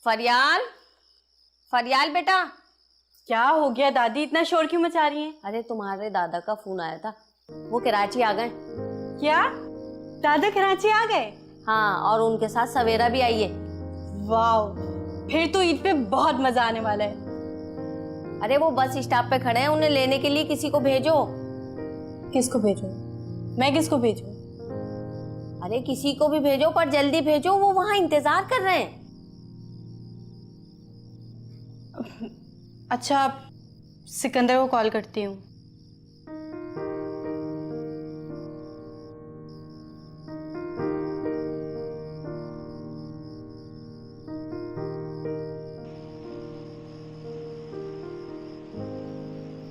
फरियाल, फरियाल बेटा। क्या हो गया दादी, इतना शोर क्यों मचा रही हैं? अरे तुम्हारे दादा का फोन आया था, वो कराची आ गए। क्या? दादा कराची आ गए? हाँ, और उनके साथ सवेरा भी आई है। वाह, फिर तो ईद पे बहुत मजा आने वाला है। अरे वो बस स्टॉप पे खड़े हैं, उन्हें लेने के लिए किसी को भेजो। किसको भेजूं? मैं किसको भेजूं? अरे किसी को भी भेजो, पर जल्दी भेजो, वो वहां इंतजार कर रहे हैं। अच्छा, सिकंदर को कॉल करती हूँ।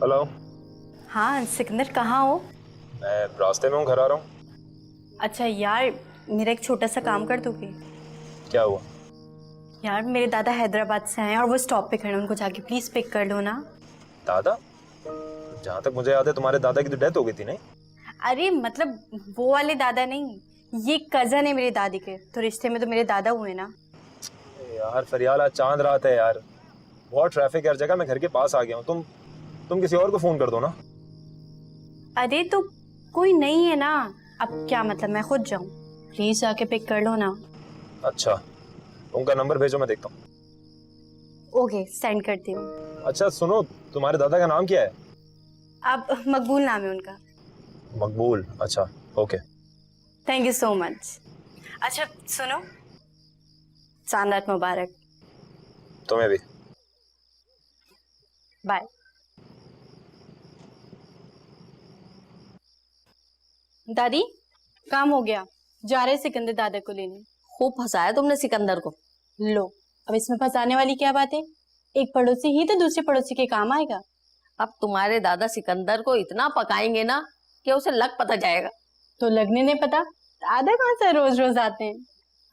हेलो। हाँ सिकंदर, कहाँ हो? मैं रास्ते में हूँ, घर आ रहा हूँ। अच्छा यार, मेरा एक छोटा सा काम कर दोगे? क्या हुआ? यार मेरे दादा हैदराबाद से आए हैं और वो स्टॉप पे खड़े हैं, उनको जाके प्लीज पिक कर लो ना। दादा? जहाँ तक मुझे याद है तुम्हारे दादा की तो डेथ हो गई थी, नहीं? अरे मतलब वो वाले दादा नहीं, ये कजन है मेरी दादी के, तो रिश्ते में तो मेरे दादा हुए ना। यार फरियाल, आज चांद रात है यार, बहुत ट्रैफिक है हर जगह, मैं घर के पास आ गया हूँ। तुम किसी और को फोन कर दो ना। अरे तो कोई नहीं है ना, अब क्या मतलब मैं खुद जाऊं? प्लीज जाके पिक कर लो ना। अच्छा, उनका नंबर भेजो, मैं देखता हूँ। ओके, सेंड करती हूँ। अच्छा सुनो, तुम्हारे दादा का नाम क्या है? अब मकबूल नाम है उनका। मकबूल? अच्छा, okay. Thank you so much. अच्छा सुनो, चांद रात मुबारक। तुम्हें भी। बाय। दादी, काम हो गया, जा रहे सिकंदर दादा को लेने। खूब फंसाया तुमने सिकंदर को। लो, अब इसमें फंसाने वाली क्या बात है? एक पड़ोसी ही तो दूसरे पड़ोसी के काम आएगा। अब तुम्हारे दादा सिकंदर को इतना पकाएंगे ना कि उसे लग पता जाएगा। तो लगने नहीं पता, दादा कहाँ से रोज रोज आते हैं।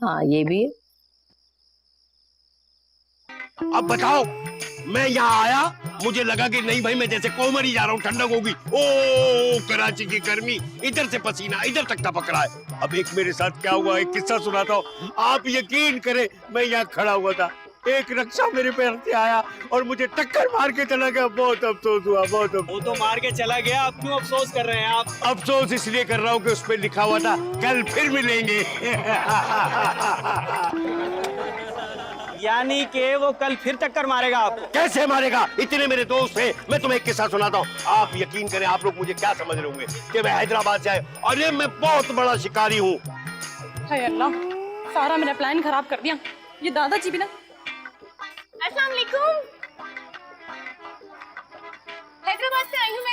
हाँ ये भी है। अब बताओ, मैं यहाँ आया, मुझे लगा कि नहीं भाई, मैं जैसे कोमर ही जा रहा हूँ, ठंडक होगी। ओ कराची की गर्मी, इधर से पसीना इधर तक टपक रहा है। अब एक मेरे साथ क्या हुआ, एक किस्सा सुनाता हूँ। आप यकीन करें, मैं यहाँ खड़ा हुआ था, एक रक्षा मेरे पैर से आया और मुझे टक्कर मार के चला गया। बहुत अफसोस हुआ, बहुत अफसोस। वो तो मार के चला गया, आप क्यों अफसोस कर रहे हैं? आप अफसोस इसलिए कर रहा हूँ कि उस पर लिखा हुआ था कल फिर मिलेंगे। यानी कि वो कल फिर टक्कर मारेगा आपको? कैसे मारेगा, इतने मेरे दोस्त हैं। मैं तुम्हें एक किस्सा सुनाता हूँ, आप यकीन करें, आप लोग मुझे क्या समझ रहे होंगे कि मैं हैदराबाद से आया और ये मैं बहुत बड़ा शिकारी हूँ। हाय अल्लाह, सारा मेरा प्लान खराब कर दिया ये दादाजी भी ना। अस्सलाम वालेकुम, हैदराबाद से आई हूँ